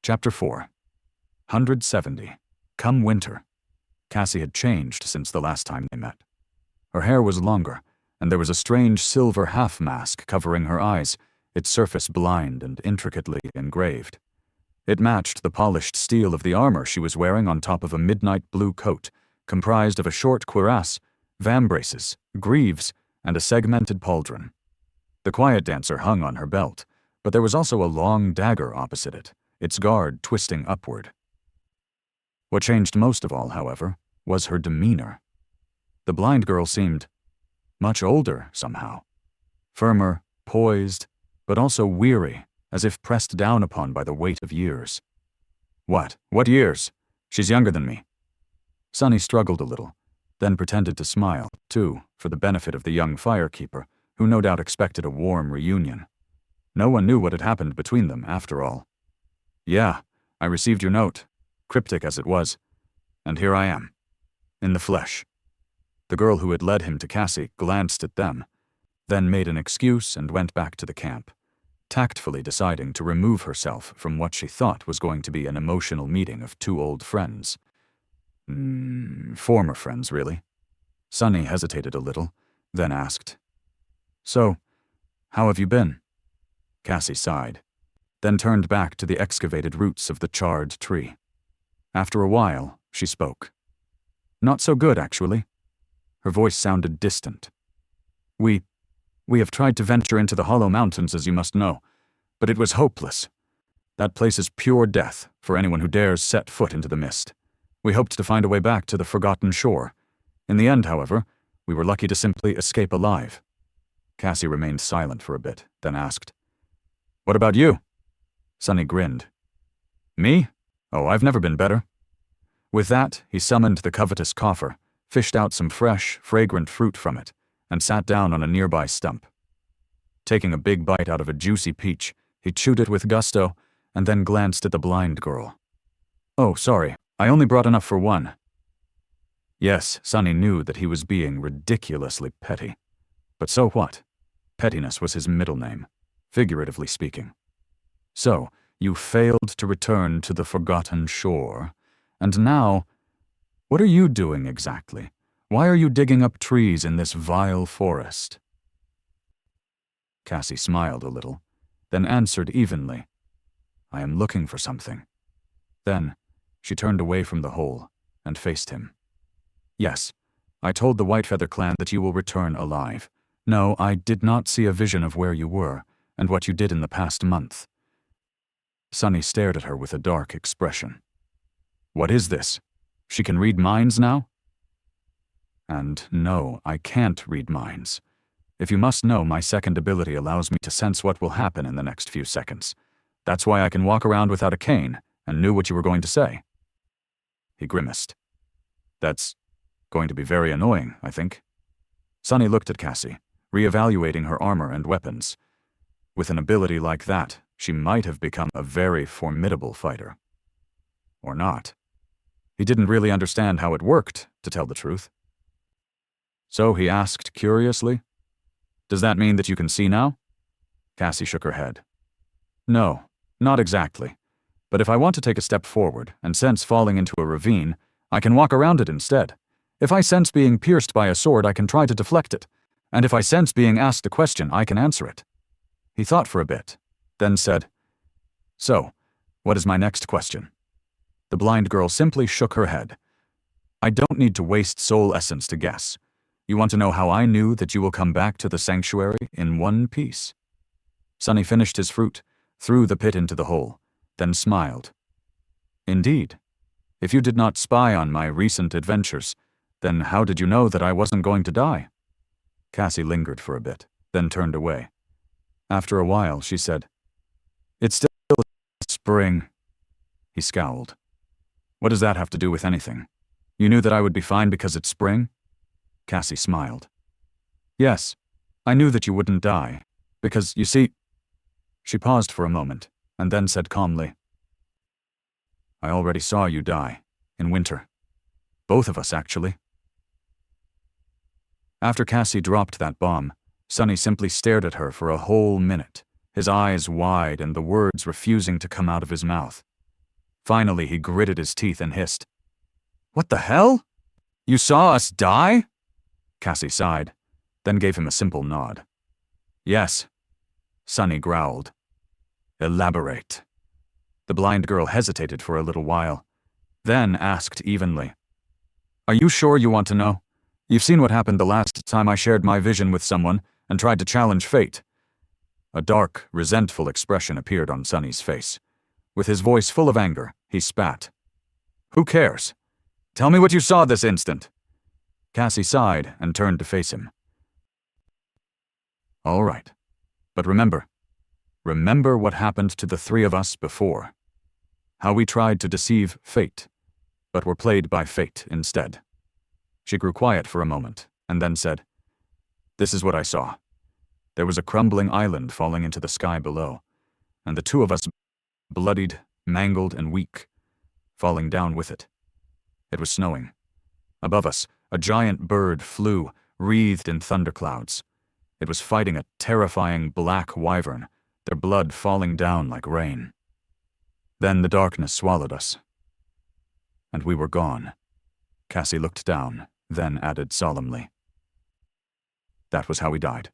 Chapter 4. 170. Come winter. Cassie had changed since the last time they met. Her hair was longer, and there was a strange silver half-mask covering her eyes, its surface blind and intricately engraved. It matched the polished steel of the armor she was wearing on top of a midnight blue coat, comprised of a short cuirass, vambraces, greaves, and a segmented pauldron. The quiet dancer hung on her belt, but there was also a long dagger opposite it, its guard twisting upward. What changed most of all, however, was her demeanor. The blind girl seemed much older, somehow. Firmer, poised, but also weary, as if pressed down upon by the weight of years. What years? She's younger than me. Sunny struggled a little, then pretended to smile, too, for the benefit of the young firekeeper, who no doubt expected a warm reunion. No one knew what had happened between them, after all. Yeah, I received your note, cryptic as it was, and here I am, in the flesh. The girl who had led him to Cassie glanced at them, then made an excuse and went back to the camp, tactfully deciding to remove herself from what she thought was going to be an emotional meeting of two old friends. Former friends, really. Sunny hesitated a little, then asked, "So, how have you been?" Cassie sighed, then turned back to the excavated roots of the charred tree. After a while, she spoke. "Not so good, actually." Her voice sounded distant. We have tried to venture into the Hollow Mountains, as you must know, but it was hopeless. That place is pure death for anyone who dares set foot into the mist. We hoped to find a way back to the Forgotten Shore. In the end, however, we were lucky to simply escape alive." Cassie remained silent for a bit, then asked, "What about you?" Sunny grinned. "Me? Oh, I've never been better." With that, he summoned the covetous coffer, fished out some fresh, fragrant fruit from it, and sat down on a nearby stump. Taking a big bite out of a juicy peach, he chewed it with gusto, and then glanced at the blind girl. "Oh, sorry, I only brought enough for one." Yes, Sunny knew that he was being ridiculously petty. But so what? Pettiness was his middle name, figuratively speaking. "So, you failed to return to the Forgotten Shore, and now, what are you doing exactly? Why are you digging up trees in this vile forest?" Cassie smiled a little, then answered evenly, "I am looking for something." Then, she turned away from the hole and faced him. "Yes, I told the Whitefeather clan that you will return alive. No, I did not see a vision of where you were and what you did in the past month." Sunny stared at her with a dark expression. "What is this? She can read minds now?" "And no, I can't read minds. If you must know, my second ability allows me to sense what will happen in the next few seconds. That's why I can walk around without a cane and knew what you were going to say." He grimaced. "That's going to be very annoying, I think." Sunny looked at Cassie, reevaluating her armor and weapons. With an ability like that, she might have become a very formidable fighter. Or not. He didn't really understand how it worked, to tell the truth. So he asked curiously, "Does that mean that you can see now?" Cassie shook her head. "No, not exactly. But if I want to take a step forward and sense falling into a ravine, I can walk around it instead. If I sense being pierced by a sword, I can try to deflect it. And if I sense being asked a question, I can answer it." He thought for a bit, then said, "So, what is my next question?" The blind girl simply shook her head. "I don't need to waste soul essence to guess. You want to know how I knew that you will come back to the sanctuary in one piece?" Sunny finished his fruit, threw the pit into the hole, then smiled. "Indeed. If you did not spy on my recent adventures, then how did you know that I wasn't going to die?" Cassie lingered for a bit, then turned away. After a while, she said, "It's still spring." He scowled. "What does that have to do with anything? You knew that I would be fine because it's spring?" Cassie smiled. "Yes, I knew that you wouldn't die, because, you see..." She paused for a moment, and then said calmly, "I already saw you die, in winter. Both of us, actually." After Cassie dropped that bomb, Sunny simply stared at her for a whole minute, his eyes wide and the words refusing to come out of his mouth. Finally, he gritted his teeth and hissed, "What the hell? You saw us die?" Cassie sighed, then gave him a simple nod. "Yes," Sonny growled. "Elaborate." The blind girl hesitated for a little while, then asked evenly, "Are you sure you want to know? You've seen what happened the last time I shared my vision with someone and tried to challenge fate." A dark, resentful expression appeared on Sonny's face. With his voice full of anger, he spat. "Who cares? Tell me what you saw this instant." Cassie sighed and turned to face him. "All right. But remember what happened to the three of us before. How we tried to deceive fate, but were played by fate instead." She grew quiet for a moment, and then said, "This is what I saw. There was a crumbling island falling into the sky below, and the two of us, bloodied, mangled, and weak, falling down with it. It was snowing. Above us, a giant bird flew, wreathed in thunderclouds. It was fighting a terrifying black wyvern, their blood falling down like rain. Then the darkness swallowed us, and we were gone." Cassie looked down, then added solemnly, "That was how we died."